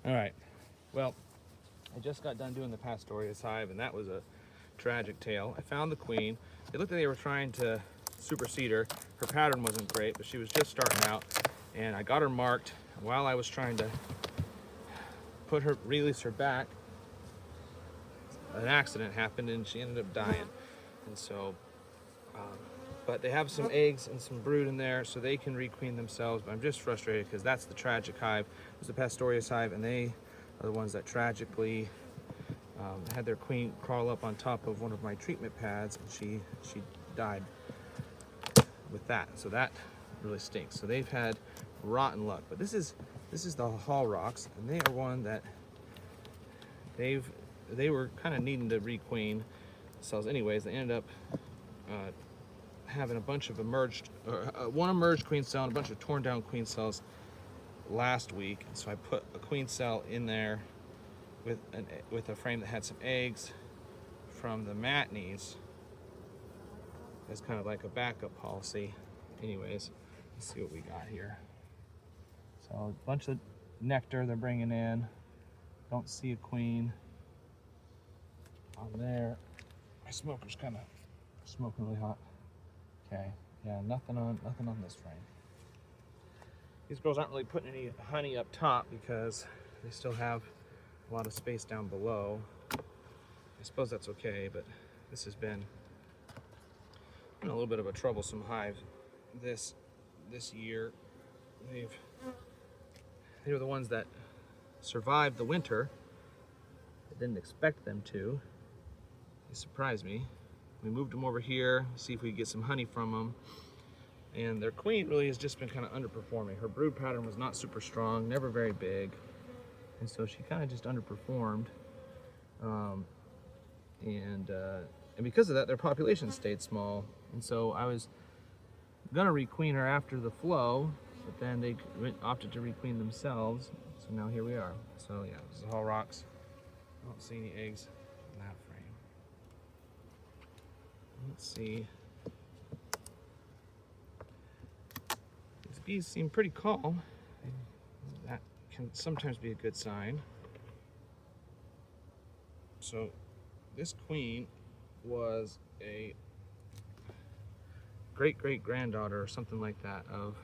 All right, well, I just got done doing the Pastorius hive, and that was a tragic tale. I found the queen. It looked like they were trying to supersede her. Her pattern wasn't great, but she was just starting out, and I got her marked. While I was trying to release her back, an accident happened, and she ended up dying. And so, but they have some eggs and some brood in there, so they can requeen themselves. But I'm just frustrated because that's the tragic hive. It was the Pastorius hive, and they are the ones that tragically had their queen crawl up on top of one of my treatment pads, and she died with that. So that really stinks. So they've had rotten luck. But this is the Hollrocks, and they are one that they were kind of needing to requeen themselves anyways. They ended up having a bunch of one emerged queen cell and a bunch of torn down queen cells last week. And so I put a queen cell in there with a frame that had some eggs from the Matneys as kind of like a backup policy. Anyways, let's see what we got here. So a bunch of nectar they're bringing in. Don't see a queen on there. My smoker's kind of smoking really hot. Okay, yeah, nothing on this frame. These girls aren't really putting any honey up top because they still have a lot of space down below. I suppose that's okay, but this has been a little bit of a troublesome hive this year. They were the ones that survived the winter. I didn't expect them to. They surprised me. We moved them over here, see if we could get some honey from them. And their queen really has just been kind of underperforming. Her brood pattern was not super strong, never very big. And so she kind of just underperformed. And because of that, their population stayed small. And so I was gonna requeen her after the flow, but then they opted to requeen themselves. So now here we are. So yeah, this is Hollrocks. I don't see any eggs in that frame. Let's see. These bees seem pretty calm. That can sometimes be a good sign. So this queen was a great-great-granddaughter or something like that of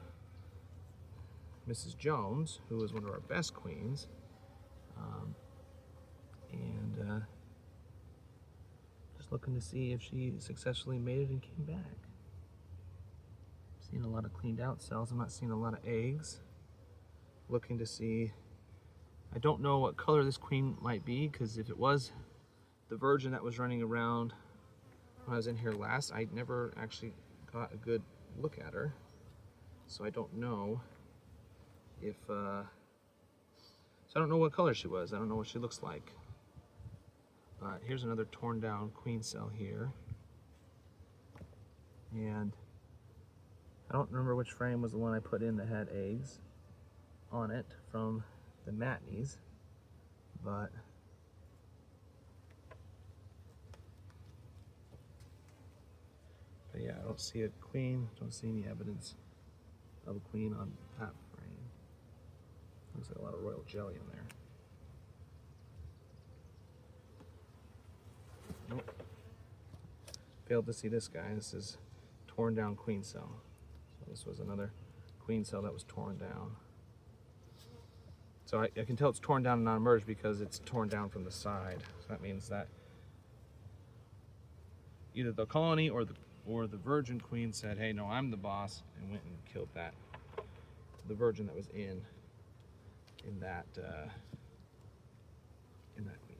Mrs. Jones, who was one of our best queens. Just looking to see if she successfully mated and came back. Seeing a lot of cleaned out cells. I'm not seeing a lot of eggs. Looking to see, I don't know what color this queen might be, because if it was the virgin that was running around when I was in here last, I never actually got a good look at her. So I don't know if, so I don't know what color she was. I don't know what she looks like. But here's another torn down queen cell here. And I don't remember which frame was the one I put in that had eggs on it from the Matneys, but yeah, I don't see a queen, don't see any evidence of a queen on that frame. Looks like a lot of royal jelly in there. Nope. Failed to see this guy. This is torn down queen cell. So this was another queen cell that was torn down. So I can tell it's torn down and not emerged because it's torn down from the side. So that means that either the colony or the virgin queen said, "Hey, no, I'm the boss," and went and killed the virgin that was in that queen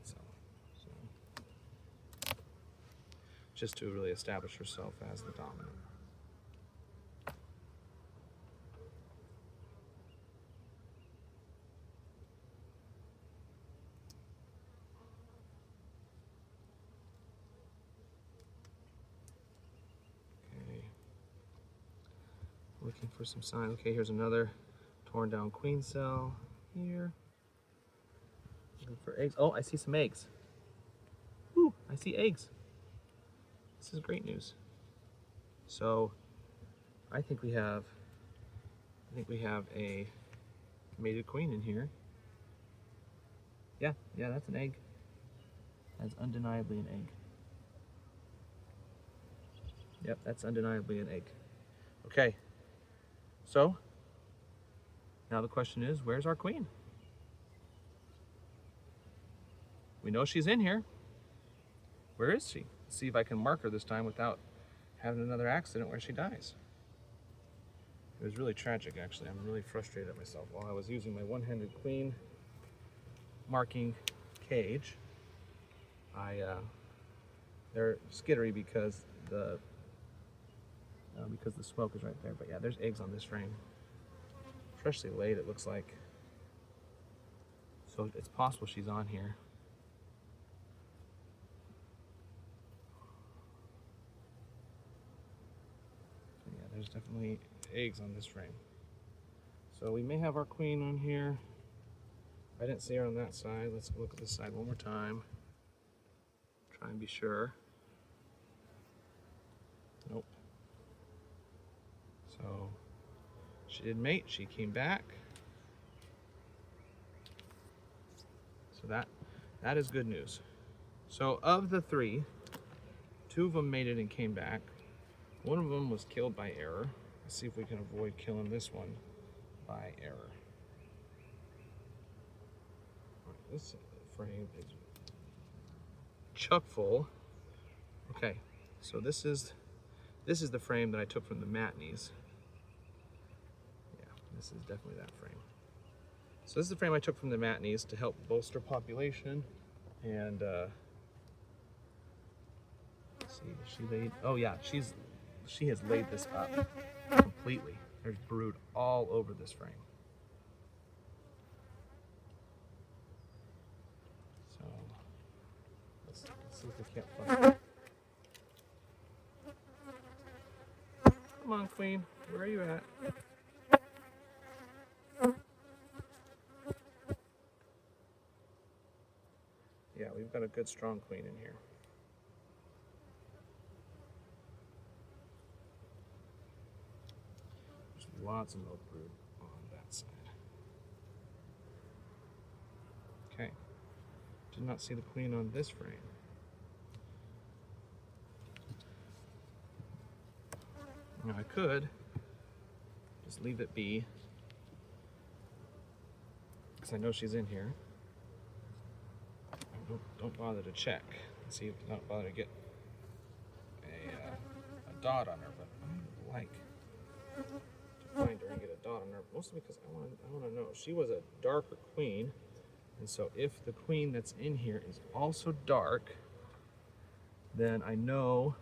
cell. So just to really establish herself as the dominant. Looking for some sign. Okay, here's another torn down queen cell here. Looking for eggs. Oh, I see some eggs. Ooh, I see eggs. This is great news. So I think we have a mated queen in here. Yeah, that's an egg. That's undeniably an egg. Yep, that's undeniably an egg. Okay, so now the question is, where's our queen? We know she's in here. Where is she? Let's see if I can mark her this time without having another accident where she dies. It was really tragic, actually. I'm really frustrated at myself. While I was using my one-handed queen marking cage, they're skittery because the smoke is right there. But yeah, there's eggs on this frame. Freshly laid, it looks like. So it's possible she's on here. Yeah, there's definitely eggs on this frame. So we may have our queen on here. I didn't see her on that side. Let's look at this side one more time. Try and be sure. Nope. So she did mate, she came back. So that is good news. So of the three, 2 of them mated and came back. 1 of them was killed by error. Let's see if we can avoid killing this one by error. All right, this frame is chock full. Okay, so this is the frame that I took from the matinees. Yeah, this is definitely that frame. So this is the frame I took from the matinees to help bolster population. And let's see, she laid. Oh yeah, she has laid this up completely. There's brood all over this frame. So let's see if we can't find it. Come on, queen. Where are you at? Yeah, we've got a good strong queen in here. There's lots of milk brood on that side. Okay. Did not see the queen on this frame. Now I could just leave it be, because I know she's in here. Don't bother to check. See if not bother to get a dot on her, but I like to find her and get a dot on her, mostly because I want to know. She was a darker queen, and so if the queen that's in here is also dark, then I know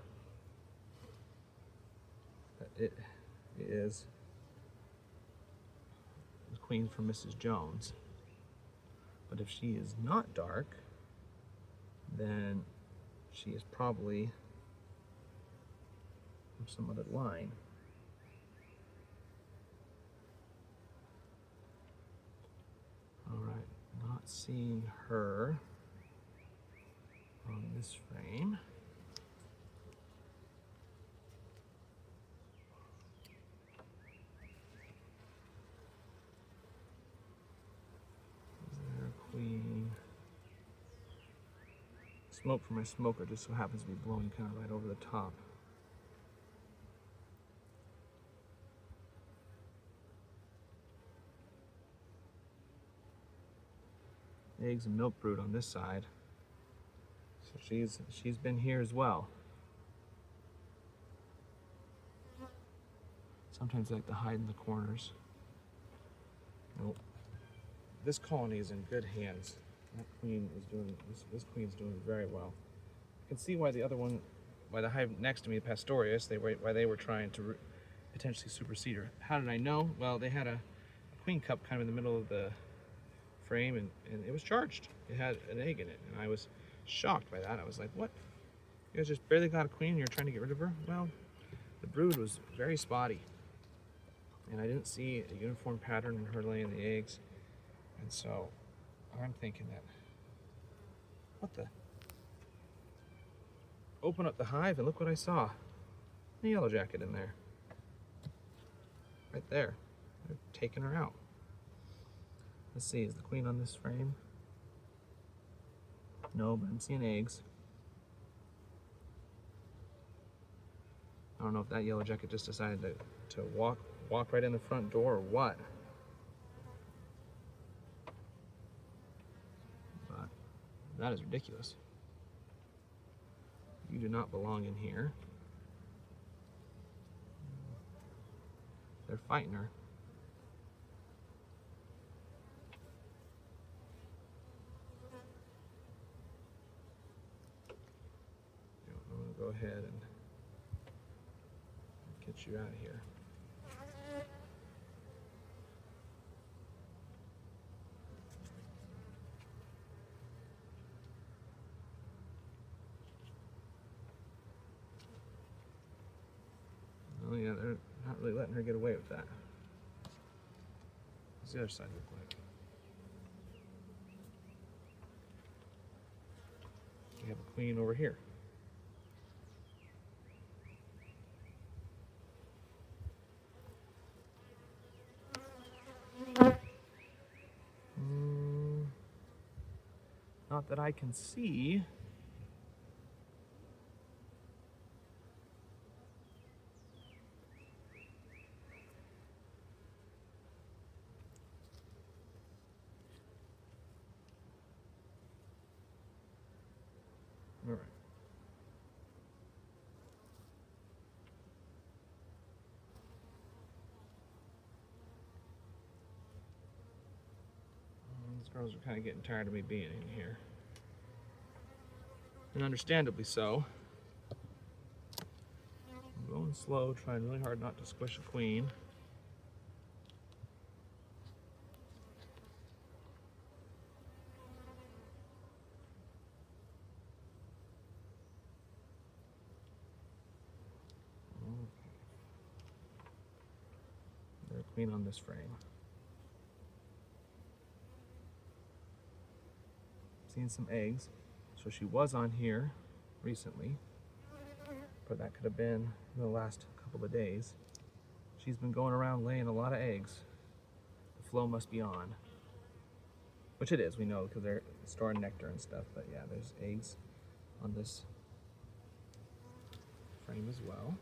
that it is the queen from Mrs. Jones. But if she is not dark, then she is probably from some other line. All right, not seeing her on this frame. Is there a queen? Smoke from my smoker just so happens to be blowing kind of right over the top. Eggs and milk brood on this side. So she's been here as well. Sometimes I like to hide in the corners. Nope. This colony is in good hands. That queen is doing this queen's doing very well. I can see why the other one, why the hive next to me, Pastorius, why they were trying to potentially supersede her. How did I know? Well, they had a queen cup kind of in the middle of the frame, and it was charged. It had an egg in it, and I was shocked by that. I was like, what? You guys just barely got a queen and you're trying to get rid of her? Well, the brood was very spotty, and I didn't see a uniform pattern in her laying the eggs, and so I'm thinking that, what the? Open up the hive and look what I saw. A yellow jacket in there. Right there. They're taking her out. Let's see, is the queen on this frame? No, but I'm seeing eggs. I don't know if that yellow jacket just decided to walk right in the front door or what. But that is ridiculous. You do not belong in here. They're fighting her. I'm gonna go ahead and get you out of here. Oh yeah, they're not really letting her get away with that. What's the other side look like? We have a queen over here. Not that I can see. All right. These girls are kind of getting tired of me being in here. And understandably so. I'm going slow, trying really hard not to squish a queen. There's a queen on this frame. Seeing some eggs. So she was on here recently, but that could have been in the last couple of days. She's been going around laying a lot of eggs. The flow must be on, which it is, we know, because they're storing nectar and stuff, but yeah, there's eggs on this frame as well.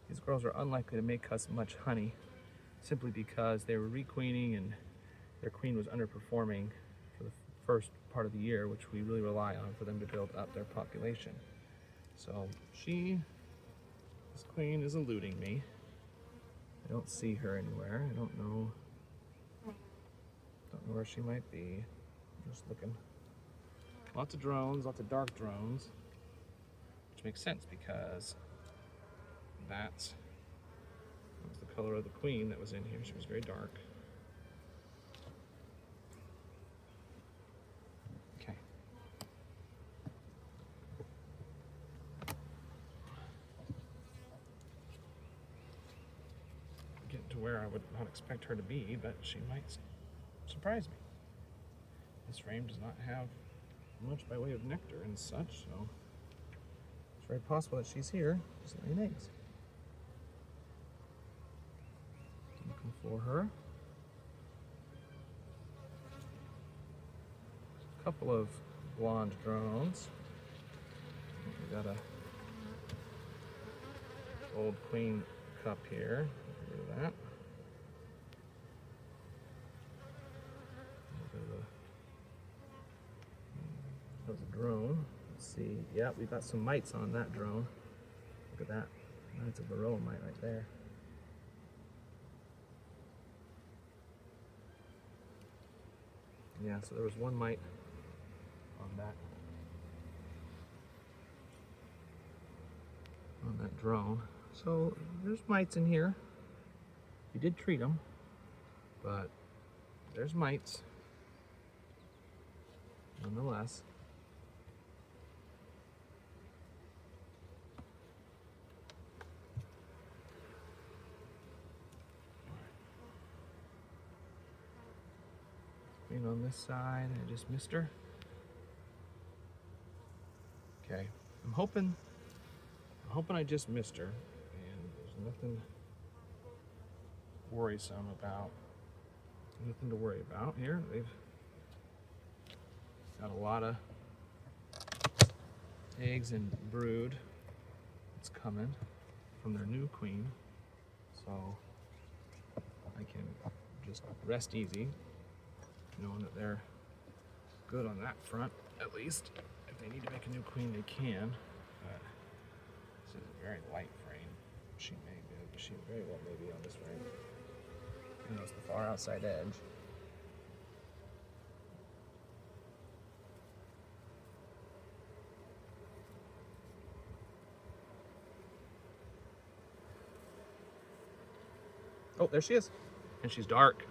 These girls are unlikely to make us much honey simply because they were requeening and their queen was underperforming for the first part of the year, which we really rely on for them to build up their population. So this queen is eluding me. I don't see her anywhere. I don't know where she might be. I'm just looking. Lots of drones, lots of dark drones, which makes sense because that was the color of the queen that was in here. She was very dark. Okay. Getting to where I would not expect her to be, but she might surprise me. This frame does not have much by way of nectar and such, so it's very possible that she's here just laying eggs. Looking for her. A couple of blonde drones. We got a old queen cup here. Get rid of that. That was a drone. Let's see. Yeah, we got some mites on that drone. Look at that. That's a varroa mite right there. Yeah, so there was one mite on that drone. So there's mites in here. We did treat them, but there's mites nonetheless. Queen on this side, I just missed her. Okay, I'm hoping I just missed her, and there's nothing worrisome about, nothing to worry about here. They've got a lot of eggs and brood that's coming from their new queen, so I can just rest easy knowing that they're good on that front. At least if they need to make a new queen, they can. But this is a very light frame. She very well may be on this frame. You know, it's the far outside edge. Oh, there she is. And she's dark.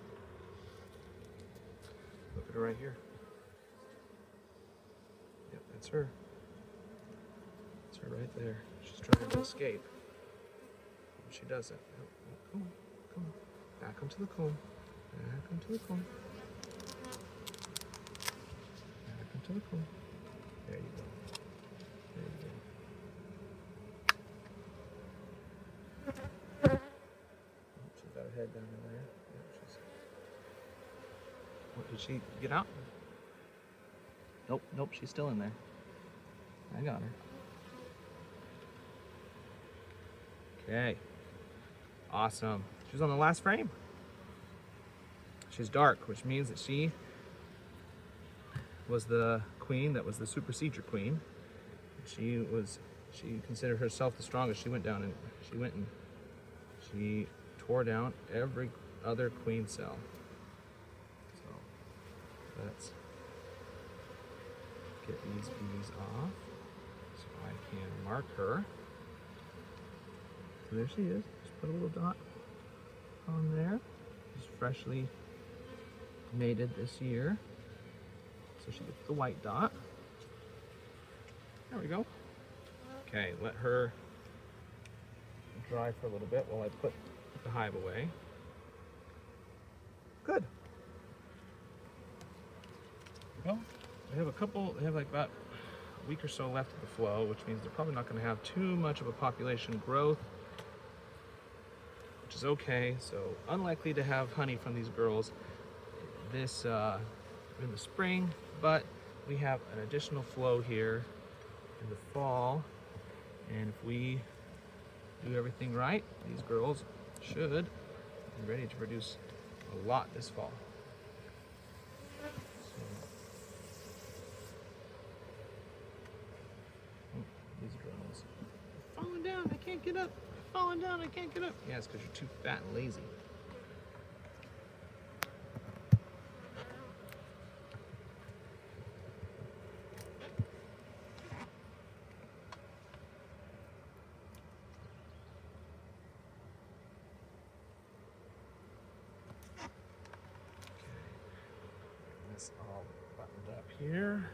Look at her right here. Yep, that's her. That's her right there. She's trying to escape. She doesn't. Oh, come on, come on. Back onto the comb. Back onto the comb. Back onto the comb. There you go. There you go. Oh, she's got her head down in there. Yeah, what, did she get out? Nope, nope, she's still in there. I got her. Okay. Awesome. She's on the last frame. She's dark, which means that she was the queen that was the supersedure queen. She considered herself the strongest. She went and she tore down every other queen cell. So let's get these bees off so I can mark her. So there she is. Just put a little dot on there. She's freshly mated this year. So she gets the white dot. There we go. Okay, let her dry for a little bit while I put the hive away. Good. Well, they have like about a week or so left of the flow, which means they're probably not going to have too much of a population growth, which is okay. So unlikely to have honey from these girls this in the spring, but we have an additional flow here in the fall, and if we do everything right, these girls should be ready to produce a lot this fall. These girls are falling down, I can't get up. Falling down, I can't get up. Yeah, it's because you're too fat and lazy. This all buttoned up here.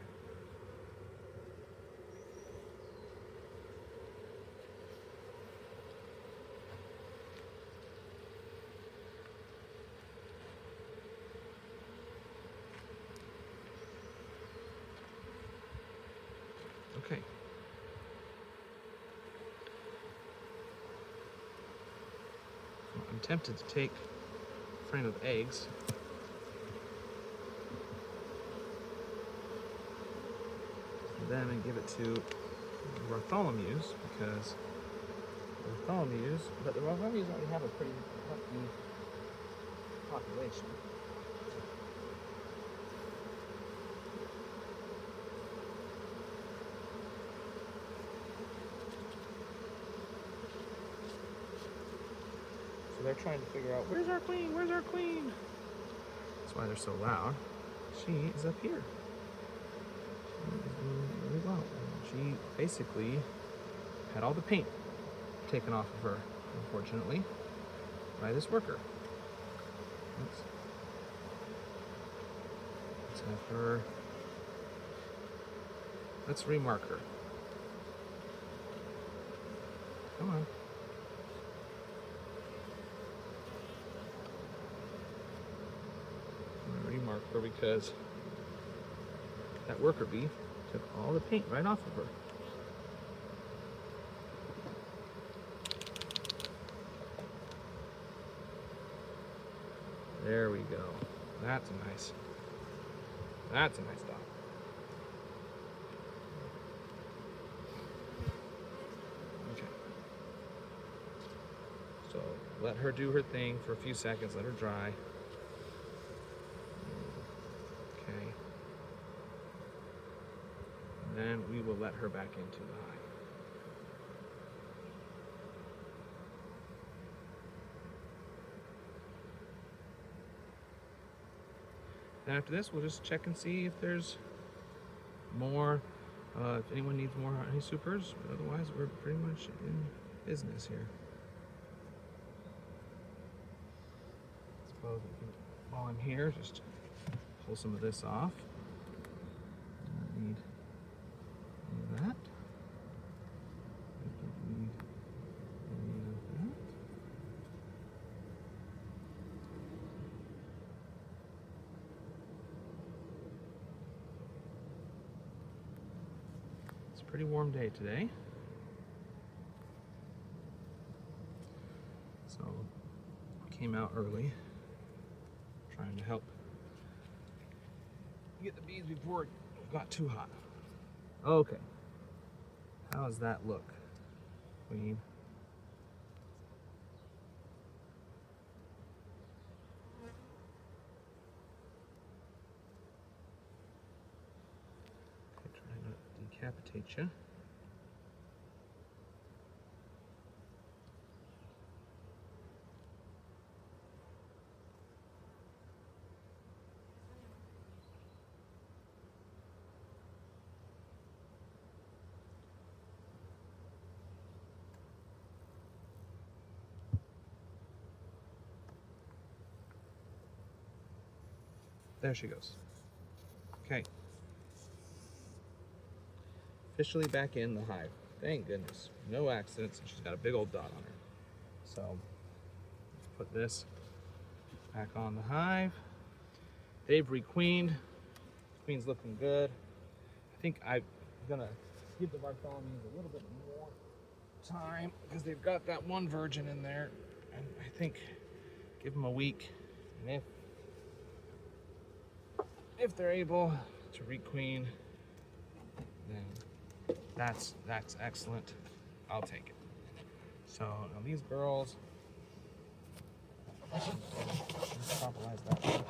Okay. Well, I'm tempted to take a frame of eggs them and give it to Bartholomew's, because the Bartholomew's already have a pretty healthy population. So they're trying to figure out, where's our queen? Where's our queen? That's why they're so loud. She is up here. Really well. She basically had all the paint taken off of her, unfortunately, by this worker. Let's have her. Let's remark her. Come on. I'm gonna remark her because that worker bee took all the paint right off of her. There we go. That's a nice dog. Okay. So let her do her thing for a few seconds, let her dry. Okay. And then we will let her back into the hive. Then after this, we'll just check and see if there's more, if anyone needs more honey supers, but otherwise we're pretty much in business here. I suppose we can, while I'm here, just pull some of this off. I don't need any of that. I don't need any of that. It's a pretty warm day today. So came out early, trying to help get the bees before it got too hot. Okay, how does that look, Queen? Okay, trying not to decapitate you. There she goes. Okay. Officially back in the hive. Thank goodness. No accidents. She's got a big old dot on her. So let's put this back on the hive. They've requeened. Queen's looking good. I think I'm gonna give the Bartholomew's a little bit more time because they've got that one virgin in there, and I think give them a week, and if they're able to requeen, then that's excellent. I'll take it. So now these girls, let's properlize that.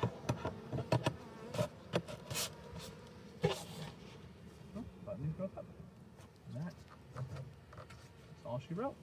Oh, button goes up. That's all she wrote.